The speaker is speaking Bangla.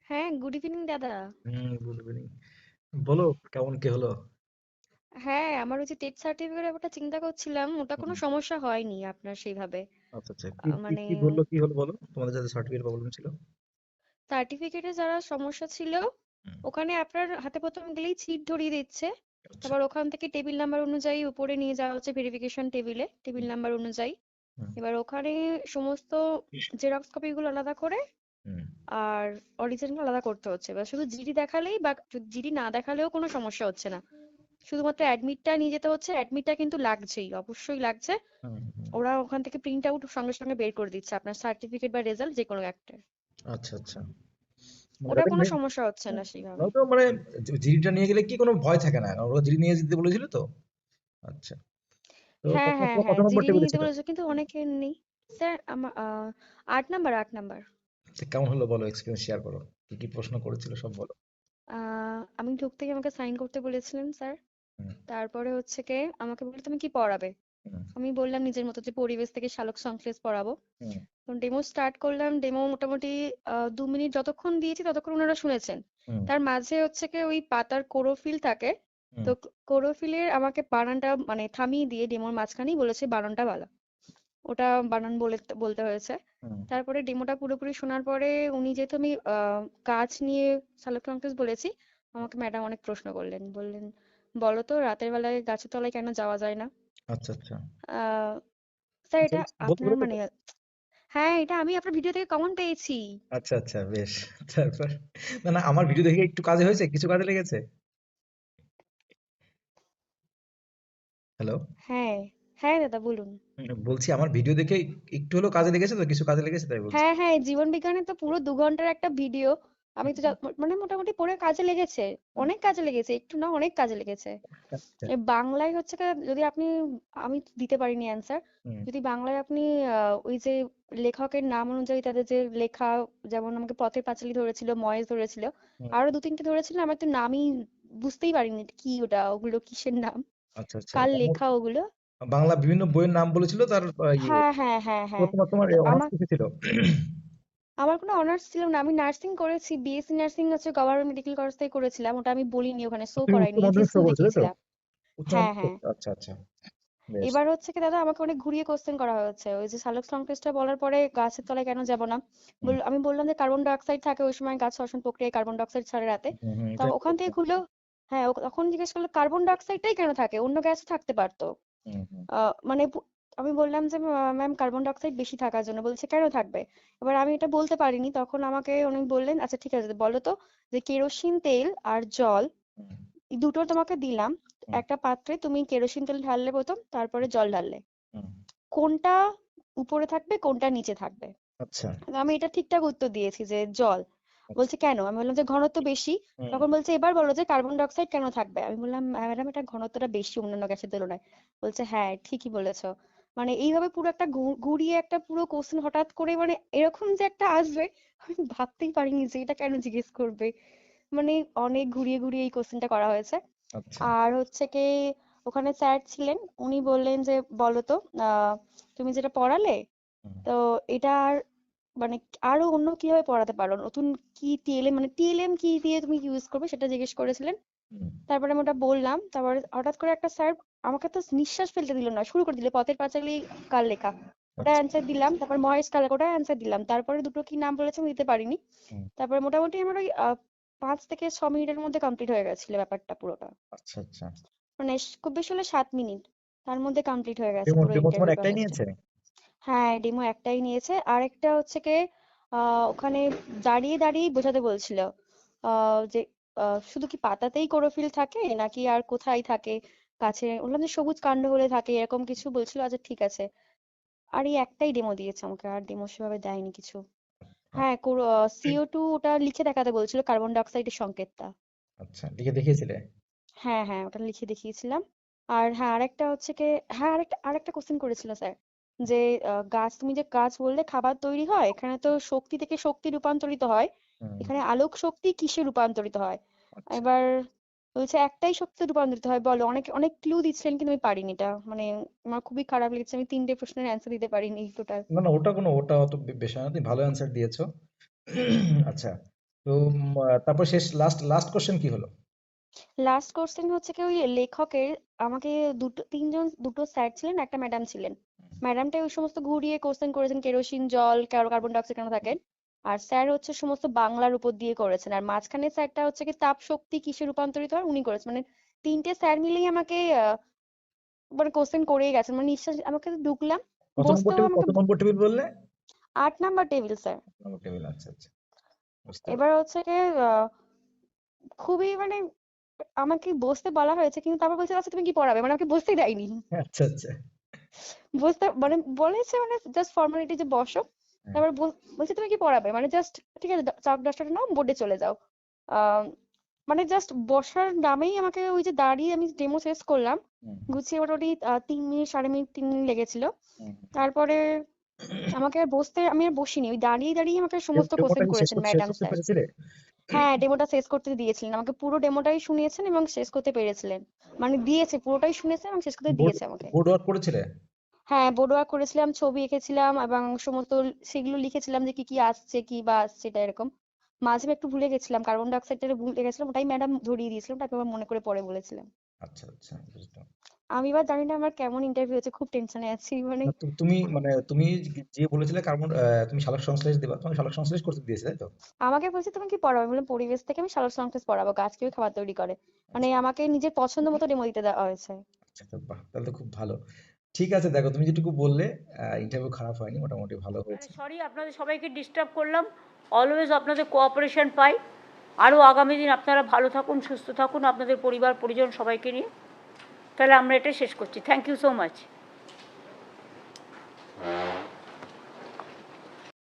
হ্যাঁ, গুড ইভিনিং দাদা। Good evening. বলো, কেমন কি হলো? হ্যাঁ, আমার ওই যে টেট সার্টিফিকেটের ব্যাপারটা চিন্তা করছিলাম, ওটা কোনো হুম, সমস্যা হয়নি আপনার সেইভাবে। আচ্ছা আচ্ছা, কি কি মানে কি বললো, কি হলো বলো, তোমাদের যাতে সার্টিফিকেট প্রবলেম ছিল। সার্টিফিকেটে যারা সমস্যা ছিল, হুম, ওখানে আপনার হাতে প্রথম গেলেই চিট ধরিয়ে দিচ্ছে। আচ্ছা। তারপর ওখান থেকে টেবিল নাম্বার অনুযায়ী উপরে নিয়ে যাওয়া হচ্ছে ভেরিফিকেশন টেবিলে, টেবিল হুম, নাম্বার অনুযায়ী। হুম, এবার ওখানে সমস্ত জেরক্স কপিগুলো আলাদা করে হুম, আর অরিজিনাল আলাদা করতে হচ্ছে। এবার শুধু জিডি দেখালেই বা জিডি না দেখালেও কোনো সমস্যা হচ্ছে না। শুধুমাত্র অ্যাডমিটটা নিয়ে যেতে হচ্ছে, অ্যাডমিটটা কিন্তু লাগছেই, অবশ্যই লাগছে। হুম, হুম, ওরা ওখান থেকে প্রিন্ট আউট সঙ্গে সঙ্গে বের করে দিচ্ছে আপনার সার্টিফিকেট বা রেজাল্ট যে কোনো একটা। আচ্ছা আচ্ছা, মানে ওটা ওটাকে কোনো সমস্যা হচ্ছে না সেইভাবে। নয়তো মানে জিডিটা নিয়ে গেলে কি কোনো ভয় থাকে না, কারণ ওরা জিডি নিয়ে যেতে বলেছিল তো। আচ্ছা, তো হ্যাঁ হ্যাঁ তোমার কত হ্যাঁ, নম্বর জিডি টেবিলে নিয়ে যেতে ছিল? বলেছে কিন্তু অনেকের নেই। স্যার আমার 8 নাম্বার 8 নাম্বার। তো কেমন হলো বলো, এক্সপিরিয়েন্স শেয়ার করো, কি কি প্রশ্ন করেছিল সব বলো। আমি ঢুকতেই আমাকে সাইন করতে বলেছিলেন স্যার। হুম, তারপরে হচ্ছে কে আমাকে বললো তুমি কি পড়াবে। হুম, আমি বললাম নিজের মতো যে পরিবেশ থেকে সালোক সংশ্লেষ পড়াবো। হুম, ডেমো স্টার্ট করলাম, ডেমো মোটামুটি 2 মিনিট যতক্ষণ দিয়েছি ততক্ষণ ওনারা শুনেছেন। হুম, তার মাঝে হচ্ছে কি ওই পাতার কোরোফিল থাকে, হুম, তো কোরোফিলের আমাকে বানানটা মানে থামিয়ে দিয়ে ডেমোর মাঝখানেই বলেছে বানানটা ভালো, ওটা বানান বলে বলতে হয়েছে। হুম, তারপরে ডেমোটা পুরোপুরি শোনার পরে উনি যেহেতু আমি গাছ নিয়ে সালোক সংশ্লেষ বলেছি, আমাকে ম্যাডাম অনেক প্রশ্ন করলেন, বললেন বলো তো রাতের বেলায় গাছের তলায় কেন যাওয়া যায় না। আচ্ছা আচ্ছা, আহ স্যার আচ্ছা, এটা বলতে আপনার পেরেছো মানে তো? হ্যাঁ, এটা আমি আপনার ভিডিও থেকে কমন পেয়েছি। আচ্ছা আচ্ছা, বেশ। তারপর, না না, আমার ভিডিও দেখে একটু কাজে হয়েছে, কিছু কাজে লেগেছে। হ্যালো। হ্যাঁ হ্যাঁ দাদা বলুন। বলছি আমার ভিডিও দেখে একটু হলেও কাজে লেগেছে তো, কিছু কাজে লেগেছে তাই বলছি। হ্যাঁ হ্যাঁ, জীবন বিজ্ঞানের তো পুরো 2 ঘন্টার একটা ভিডিও। আমি তো মানে মোটামুটি পড়ে কাজে লেগেছে, অনেক কাজে লেগেছে, একটু না অনেক কাজে লেগেছে। আচ্ছা, এই বাংলায় হচ্ছে কি, যদি আপনি, আমি দিতে পারিনি অ্যান্সার, হুম, যদি বাংলায় আপনি ওই যে লেখকের নাম অনুযায়ী তাদের যে লেখা, যেমন আমাকে পথের পাঁচালী ধরেছিল, ময়েস ধরেছিল, হুম, আরো 2-3টে ধরেছিল, আমার তো নামই বুঝতেই পারিনি এটা কি, ওটা ওগুলো কিসের নাম, আচ্ছা আচ্ছা, কার লেখা ওগুলো। বাংলা বিভিন্ন বইয়ের নাম বলেছিল তার ইয়ে। হ্যাঁ হ্যাঁ হ্যাঁ তো হ্যাঁ। তোমার তো অনার্স আমার কিসে ছিল? আমার কোনো অনার্স ছিল না, আমি নার্সিং করেছি, বিএসসি নার্সিং হচ্ছে গভর্নমেন্ট মেডিকেল কলেজ থেকে করেছিলাম, ওটা আমি বলিনি ওখানে, শো তুমি উচ্চ করাইনি, মাধ্যমিক শো এফএসএল করেছো তাই তো? দেখিয়েছিলাম। উচ্চ হ্যাঁ মাধ্যমিক হ্যাঁ। আচ্ছা আচ্ছা, বেশ। এবার হচ্ছে কি দাদা, আমাকে অনেক ঘুরিয়ে কোশ্চেন করা হয়েছে, ওই যে সালোক সংশ্লেষটা বলার পরে গাছের তলায় কেন যাব না। হুম, আমি বললাম যে কার্বন ডাই অক্সাইড থাকে ওই সময়, গাছ শ্বসন প্রক্রিয়ায় কার্বন ডাই অক্সাইড ছাড়ে রাতে। হুম, হুম, তো এটা ওখান থেকে খুললো, হ্যাঁ তখন জিজ্ঞেস করলো কার্বন ডাই অক্সাইডটাই কেন থাকে, অন্য গ্যাস থাকতে পারতো। হুম, হুম, মানে আমি বললাম যে ম্যাম কার্বন ডাই অক্সাইড বেশি থাকার জন্য, বলছে কেন থাকবে। এবার আমি এটা বলতে পারিনি, তখন আমাকে উনি বললেন আচ্ছা ঠিক আছে বলো তো, যে কেরোসিন তেল আর জল, হুম, এই দুটো তোমাকে দিলাম, হুম, একটা পাত্রে তুমি কেরোসিন তেল ঢাললে প্রথম, তারপরে জল ঢাললে, হুম, কোনটা উপরে থাকবে কোনটা নিচে থাকবে। আচ্ছা তো আমি এটা ঠিকঠাক উত্তর দিয়েছি যে জল। আচ্ছা, বলছে কেন, আমি বললাম যে ঘনত্ব বেশি। হুম, তখন বলছে এবার বলো যে কার্বন ডাই অক্সাইড কেন থাকবে। আমি বললাম ম্যাডাম এটা ঘনত্বটা বেশি অন্যান্য গ্যাসের তুলনায়। বলছে হ্যাঁ ঠিকই বলেছো। মানে এইভাবে পুরো একটা ঘুরিয়ে একটা পুরো কোশ্চেন হঠাৎ করে, মানে এরকম যে একটা আসবে আমি ভাবতেই পারিনি যে এটা কেন জিজ্ঞেস করবে। মানে অনেক ঘুরিয়ে ঘুরিয়ে এই কোশ্চেনটা করা হয়েছে। আচ্ছা, আর হচ্ছে কি, ওখানে স্যার ছিলেন, উনি বললেন যে বলো তো, তুমি যেটা পড়ালে, হুম, তো এটা আর মানে আরো অন্য কিভাবে পড়াতে পারো, নতুন কি টিএলএম, মানে টিএলএম কি দিয়ে তুমি ইউজ করবে সেটা জিজ্ঞেস করেছিলেন। হুম, তারপরে আমি ওটা বললাম, তারপরে হঠাৎ করে একটা স্যার আমাকে তো নিঃশ্বাস ফেলতে দিল না, শুরু করে দিল পথের পাঁচালী কার লেখা, ওটা আচ্ছা, অ্যান্সার দিলাম, তারপর মহেশ কার লেখা, ওটা অ্যান্সার দিলাম, তারপরে দুটো কি নাম বলেছে আমি দিতে পারিনি। হুম, তারপরে মোটামুটি আমার ওই 5 থেকে 6 মিনিটের মধ্যে কমপ্লিট হয়ে গেছিল ব্যাপারটা পুরোটা। আচ্ছা, আচ্ছা। মানে খুব বেশি হলে 7 মিনিট, তার মধ্যে কমপ্লিট হয়ে গেছে ডেমো পুরো ডেমো তোমার ইন্টারভিউ একটাই প্রসেসটা। নিয়েছে? হ্যাঁ ডেমো একটাই নিয়েছে, আরেকটা হচ্ছে কি ওখানে দাঁড়িয়ে দাঁড়িয়ে বোঝাতে বলছিল যে শুধু কি পাতাতেই ক্লোরোফিল থাকে নাকি আর কোথায় থাকে, গাছে, বললাম যে সবুজ কাণ্ড হলে থাকে, এরকম কিছু বলছিল। আচ্ছা ঠিক আছে। আর এই একটাই ডেমো দিয়েছে আমাকে, আর ডেমো সেভাবে দেয়নি কিছু। হ্যাঁ CO2 ওটা লিখে দেখাতে বলছিল, কার্বন ডাই অক্সাইডের সংকেতটা। আচ্ছা, লিখে দেখিয়েছিলে? হ্যাঁ হ্যাঁ ওটা লিখে দেখিয়েছিলাম। আর হ্যাঁ আরেকটা হচ্ছে কি, হ্যাঁ আরেকটা আরেকটা কোশ্চেন করেছিল স্যার, যে গাছ, তুমি যে গাছ বললে খাবার তৈরি হয়, এখানে তো শক্তি থেকে শক্তি রূপান্তরিত হয়, হুম, এখানে আলোক শক্তি কিসে রূপান্তরিত হয়। আচ্ছা, এবার বলছে একটাই শক্তিতে রূপান্তরিত হয়, বলো। অনেক অনেক ক্লু দিচ্ছিলেন কিন্তু আমি পারিনি এটা, মানে আমার খুবই খারাপ লেগেছে, আমি 3টে প্রশ্নের অ্যান্সার দিতে পারিনি টোটাল। না না, ওটা অত বেশি না, তুমি ভালো অ্যান্সার দিয়েছো। আচ্ছা, তো তারপর শেষ লাস্ট লাস্ট কোশ্চেন কি হলো? লাস্ট কোশ্চেন হচ্ছে কি ওই লেখকের আমাকে দুটো স্যার ছিলেন, একটা ম্যাডাম ছিলেন। ম্যাডামটা ওই সমস্ত ঘুরিয়ে কোশ্চেন করেছেন, কেরোসিন জল কার্বন ডাই অক্সাইড কেন থাকে। আর স্যার হচ্ছে সমস্ত বাংলার উপর দিয়ে করেছেন। আর মাঝখানে স্যারটা হচ্ছে কি তাপ শক্তি কিসে রূপান্তরিত হয় উনি করেছেন। মানে তিনটে স্যার মিলেই আমাকে মানে কোশ্চেন করেই গেছেন। মানে নিঃশ্বাস আমাকে তো ঢুকলাম, বসতেও আমাকে কত নম্বর টেবিল বললে? 8 number table sir. Number table, আচ্ছা আচ্ছা, বুঝতে এবার পারছি। হচ্ছে কি খুবই মানে আমাকে বসতে বলা হয়েছে, কিন্তু তারপর বলছে আচ্ছা তুমি কি পড়াবে, মানে আমাকে বসতেই দেয়নি। আচ্ছা আচ্ছা। বসতে মানে বলেছে মানে জাস্ট ফর্মালিটি যে বসো। হ্যাঁ। তারপর বলছে তুমি কি পড়াবে, মানে জাস্ট ঠিক আছে চাক ডাস্টারটা নাও বোর্ডে চলে যাও। আহ মানে জাস্ট বসার নামেই আমাকে ওই যে দাঁড়িয়ে আমি ডেমো শেষ করলাম, হুম, গুছিয়ে মোটামুটি 3 মিনিট 3.5 মিনিট 3 মিনিট লেগেছিল। হুম, হুম। তারপরে আমাকে আর বসতে আমি আর বসিনি, ওই দাঁড়িয়ে দাঁড়িয়ে আমাকে সমস্ত ডেমোটা কোশ্চেন কি করেছেন শেষ ম্যাডাম করতে স্যার। পেরেছিলে? হ্যাঁ, ডেমোটা শেষ করতে দিয়েছিলেন আমাকে, পুরো ডেমোটাই শুনিয়েছেন এবং শেষ করতে পেরেছিলেন। মানে দিয়েছে পুরোটাই শুনেছে এবং শেষ করতে বোর্ড দিয়েছে আমাকে। বোর্ড ওয়ার্ক করেছিলে? হ্যাঁ, বোর্ড ওয়ার্ক করেছিলাম, ছবি এঁকেছিলাম এবং সমস্ত সেগুলো লিখেছিলাম যে কি কি আসছে কি বা আসছে এটা এরকম। মাঝে একটু ভুলে গেছিলাম, কার্বন ডাই অক্সাইডটা ভুলে গেছিলাম, ওটাই ম্যাডাম ধরিয়ে দিয়েছিলাম, তারপর আবার মনে করে পরে বলেছিলাম। আচ্ছা আচ্ছা, বুঝলাম। আমি এবার জানি না আমার কেমন ইন্টারভিউ হচ্ছে, খুব টেনশনে আছি মানে। না, তুমি মানে তুমি যে বলেছিলে কার্বন, তুমি সালোক সংশ্লেষ দেবা, তোমাকে সালোক সংশ্লেষ করতে দিয়েছে তাই তো? আমাকে বলছে তুমি কি পড়াবে, আমি বললাম পরিবেশ থেকে আমি সালোক সংশ্লেষ পড়াবো, গাছ কিভাবে খাবার তৈরি করে। মানে আচ্ছা আমাকে নিজের পছন্দ মতো ডেমো দিতে দেওয়া হয়েছে। আচ্ছা, তো বাহ, তাহলে তো খুব ভালো। ঠিক আছে, দেখো তুমি যেটুকু বললে, ইন্টারভিউ খারাপ হয়নি, মোটামুটি ভালো হয়েছে। সরি আপনাদের সবাইকে ডিস্টার্ব করলাম। অলওয়েজ আপনাদের কোঅপারেশন পাই। আরও আগামী দিন আপনারা ভালো থাকুন, সুস্থ থাকুন আপনাদের পরিবার পরিজন সবাইকে নিয়ে। তাহলে আমরা এটা শেষ করছি। Thank you so much.